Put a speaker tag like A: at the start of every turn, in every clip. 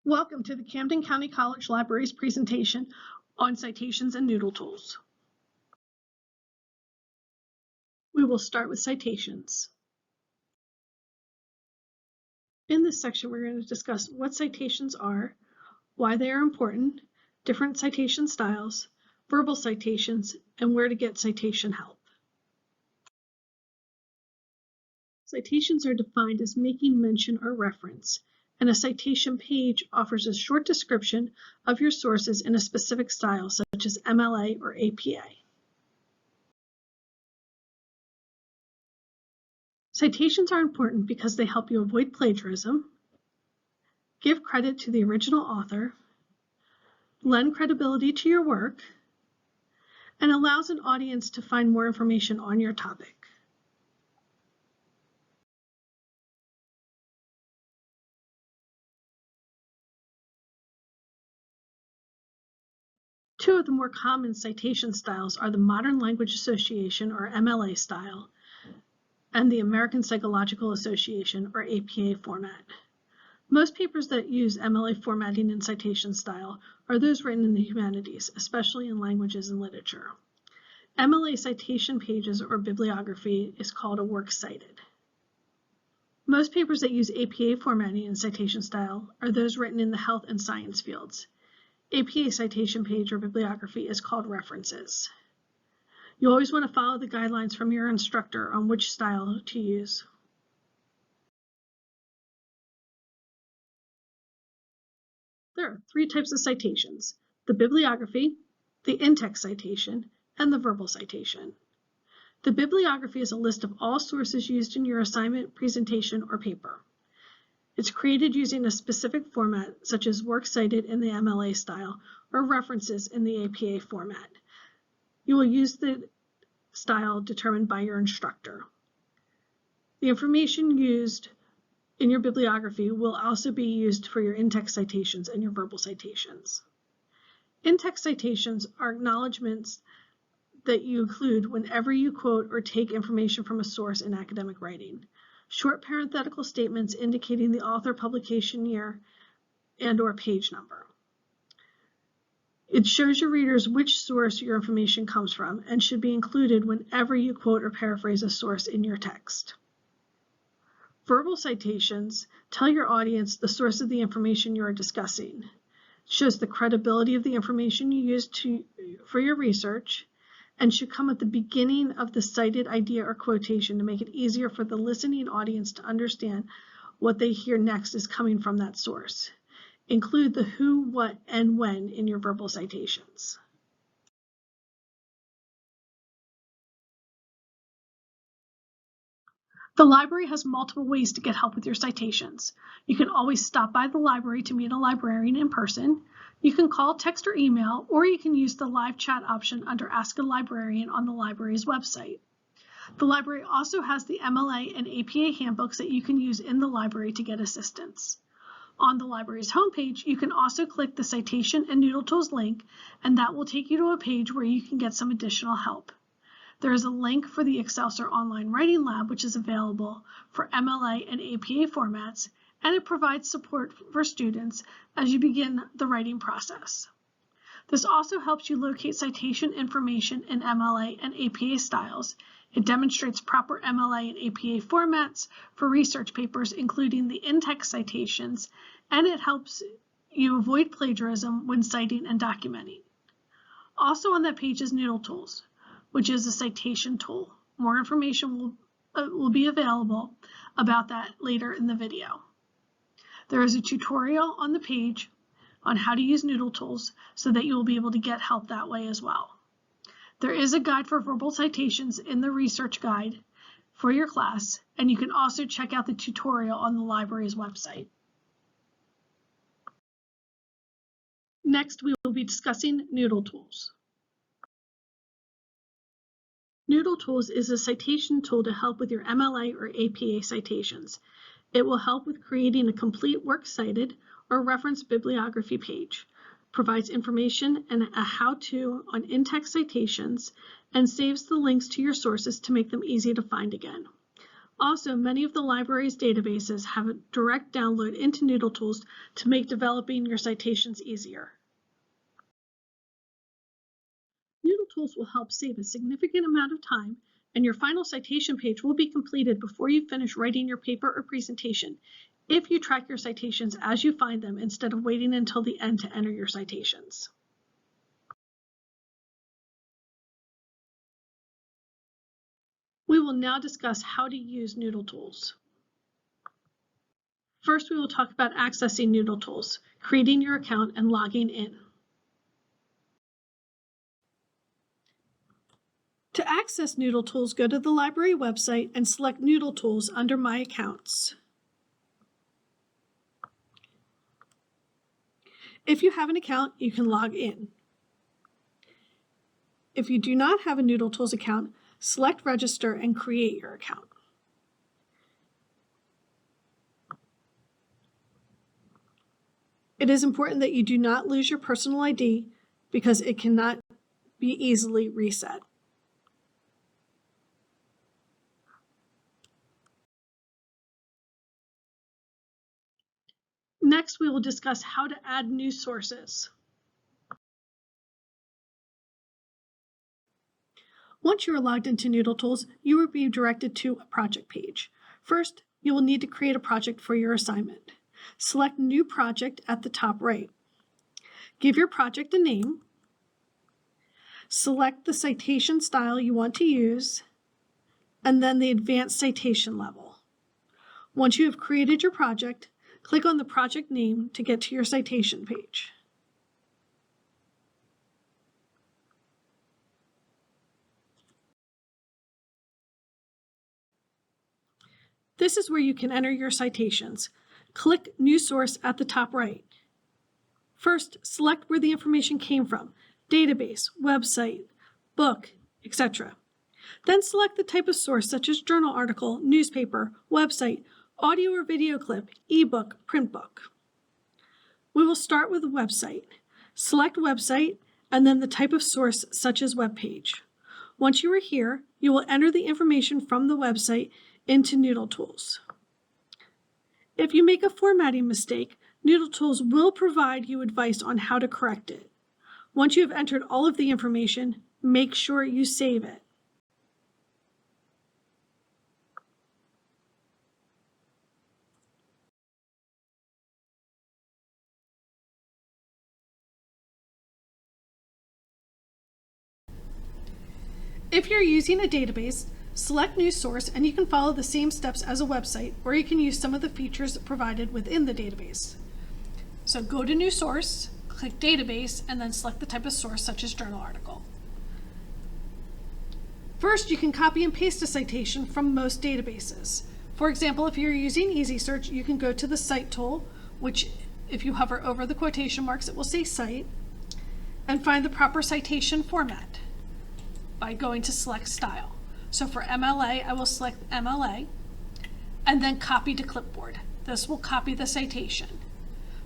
A: Welcome to the Camden County College Library's presentation on citations and Noodle tools. We will start with citations. In this section, we're going to discuss what citations are, why they are important, different citation styles, verbal citations, and where to get citation help. Citations are defined as making mention or reference, and a citation page offers a short description of your sources in a specific style, such as MLA or APA. Citations are important because they help you avoid plagiarism, give credit to the original author, lend credibility to your work, and allows an audience to find more information on your topic. Two of the more common citation styles are the Modern Language Association, or MLA style, and the American Psychological Association, or APA format. Most papers that use MLA formatting and citation style are those written in the humanities, especially in languages and literature. MLA citation pages or bibliography is called a works cited. Most papers that use APA formatting and citation style are those written in the health and science fields. APA citation page or bibliography is called references. You always want to follow the guidelines from your instructor on which style to use. There are three types of citations: the bibliography, the in-text citation, and the verbal citation. The bibliography is a list of all sources used in your assignment, presentation, or paper. It's created using a specific format, such as works cited in the MLA style or references in the APA format. You will use the style determined by your instructor. The information used in your bibliography will also be used for your in-text citations and your verbal citations. In-text citations are acknowledgments that you include whenever you quote or take information from a source in academic writing. Short parenthetical statements indicating the author, publication year, and/or page number. It shows your readers which source your information comes from and should be included whenever you quote or paraphrase a source in your text. Verbal citations tell your audience the source of the information you are discussing. It shows the credibility of the information you used for your research, and should come at the beginning of the cited idea or quotation to make it easier for the listening audience to understand what they hear next is coming from that source. Include the who, what, and when in your verbal citations. The library has multiple ways to get help with your citations. You can always stop by the library to meet a librarian in person. You can call, text, or email, or you can use the live chat option under Ask a Librarian on the library's website. The library also has the MLA and APA handbooks that you can use in the library to get assistance. On the library's homepage, you can also click the Citation and Noodle Tools link, and that will take you to a page where you can get some additional help. There is a link for the Excelsior Online Writing Lab, which is available for MLA and APA formats, and it provides support for students as you begin the writing process. This also helps you locate citation information in MLA and APA styles. It demonstrates proper MLA and APA formats for research papers, including the in-text citations, and it helps you avoid plagiarism when citing and documenting. Also on that page is Noodle Tools, which is a citation tool. More information will be available about that later in the video. There is a tutorial on the page on how to use Noodle Tools so that you will be able to get help that way as well. There is a guide for verbal citations in the research guide for your class, and you can also check out the tutorial on the library's website. Next, we will be discussing Noodle Tools. Noodle Tools is a citation tool to help with your MLA or APA citations. It will help with creating a complete works cited or reference bibliography page, provides information and a how-to on in-text citations, and saves the links to your sources to make them easy to find again. Also, many of the library's databases have a direct download into Noodle Tools to make developing your citations easier. Noodle Tools will help save a significant amount of time, and your final citation page will be completed before you finish writing your paper or presentation if you track your citations as you find them instead of waiting until the end to enter your citations. We will now discuss how to use Noodle Tools. First, we will talk about accessing Noodle Tools, creating your account, and logging in. To access Noodle Tools, go to the library website and select Noodle Tools under My Accounts. If you have an account, you can log in. If you do not have a Noodle Tools account, select Register and create your account. It is important that you do not lose your personal ID because it cannot be easily reset. Next, we will discuss how to add new sources. Once you are logged into Noodle Tools, you will be directed to a project page. First, you will need to create a project for your assignment. Select New Project at the top right. Give your project a name. Select the citation style you want to use, and then the advanced citation level. Once you have created your project, click on the project name to get to your citation page. This is where you can enter your citations. Click New Source at the top right. First, select where the information came from: database, website, book, etc. Then select the type of source such as journal article, newspaper, website, audio or video clip, ebook, print book. We will start with a website. Select website and then the type of source such as web page. Once you are here, you will enter the information from the website into Noodle Tools. If you make a formatting mistake, Noodle Tools will provide you advice on how to correct it. Once you have entered all of the information, make sure you save it. If you're using a database, select New Source and you can follow the same steps as a website, or you can use some of the features provided within the database. So go to New Source, click Database, and then select the type of source such as journal article. First, you can copy and paste a citation from most databases. For example, if you're using Easy Search, you can go to the Cite tool, which if you hover over the quotation marks, it will say Cite, and find the proper citation format by going to Select Style. So for MLA, I will select MLA and then Copy to Clipboard. This will copy the citation.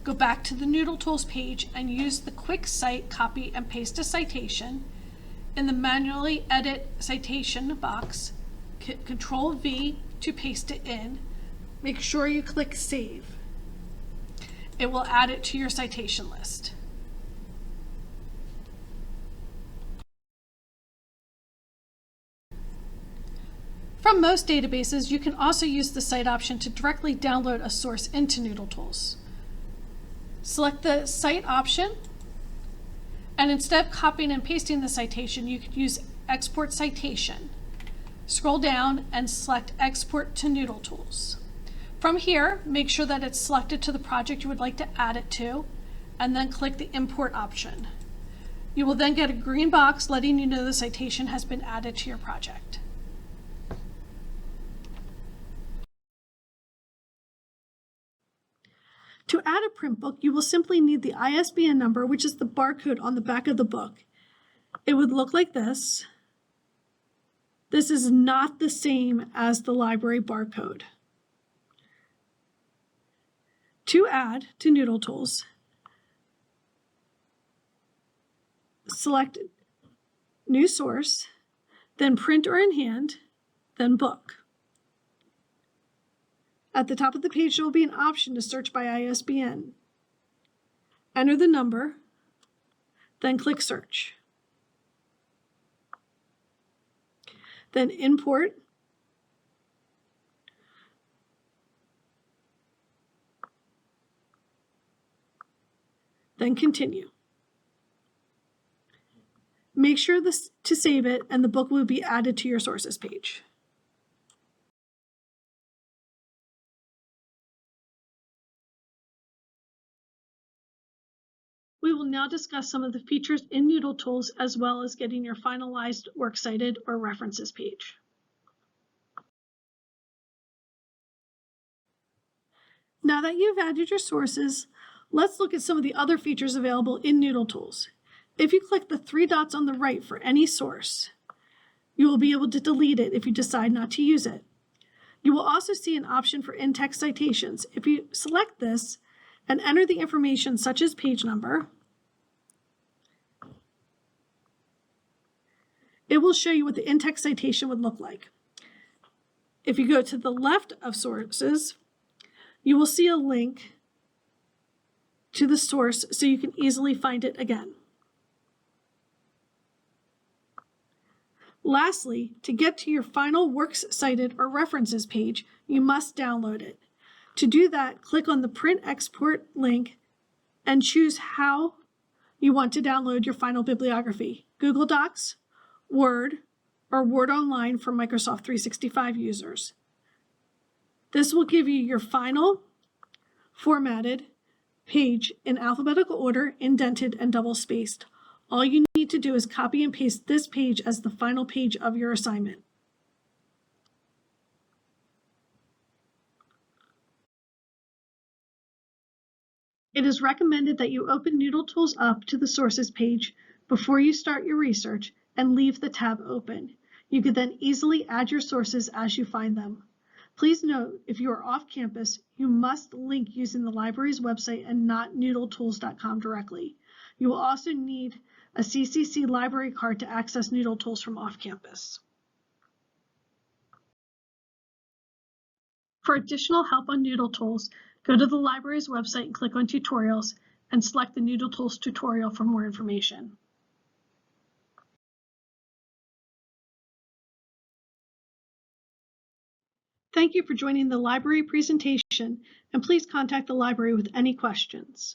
A: Go back to the Noodle Tools page and use the Quick Cite Copy and Paste a Citation. In the Manually Edit Citation box, Control V to paste it in. Make sure you click Save. It will add it to your citation list. From most databases, you can also use the Cite option to directly download a source into Noodle Tools. Select the Cite option, and instead of copying and pasting the citation, you could use Export Citation. Scroll down and select Export to Noodle Tools. From here, make sure that it's selected to the project you would like to add it to, and then click the Import option. You will then get a green box letting you know the citation has been added to your project. To add a print book, you will simply need the ISBN number, which is the barcode on the back of the book. It would look like this. This is not the same as the library barcode. To add to Noodle Tools, select New Source, then Print or in Hand, then Book. At the top of the page, there will be an option to search by ISBN. Enter the number, then click Search. Then Import, then Continue. Make sure to save it, and the book will be added to your sources page. We will now discuss some of the features in Noodle Tools, as well as getting your finalized Works Cited or References page. Now that you've added your sources, let's look at some of the other features available in Noodle Tools. If you click the 3 dots on the right for any source, you will be able to delete it if you decide not to use it. You will also see an option for in-text citations. If you select this and enter the information such as page number, it will show you what the in-text citation would look like. If you go to the left of sources, you will see a link to the source so you can easily find it again. Lastly, to get to your final Works Cited or References page, you must download it. To do that, click on the Print Export link and choose how you want to download your final bibliography: Google Docs, Word, or Word Online for Microsoft 365 users. This will give you your final formatted page in alphabetical order, indented and double-spaced. All you need to do is copy and paste this page as the final page of your assignment. It is recommended that you open Noodle Tools up to the Sources page before you start your research and leave the tab open. You can then easily add your sources as you find them. Please note, if you are off campus, you must link using the library's website and not noodletools.com directly. You will also need a CCC library card to access Noodle Tools from off campus. For additional help on Noodle Tools, go to the library's website and click on Tutorials and select the Noodle Tools tutorial for more information. Thank you for joining the library presentation, and please contact the library with any questions.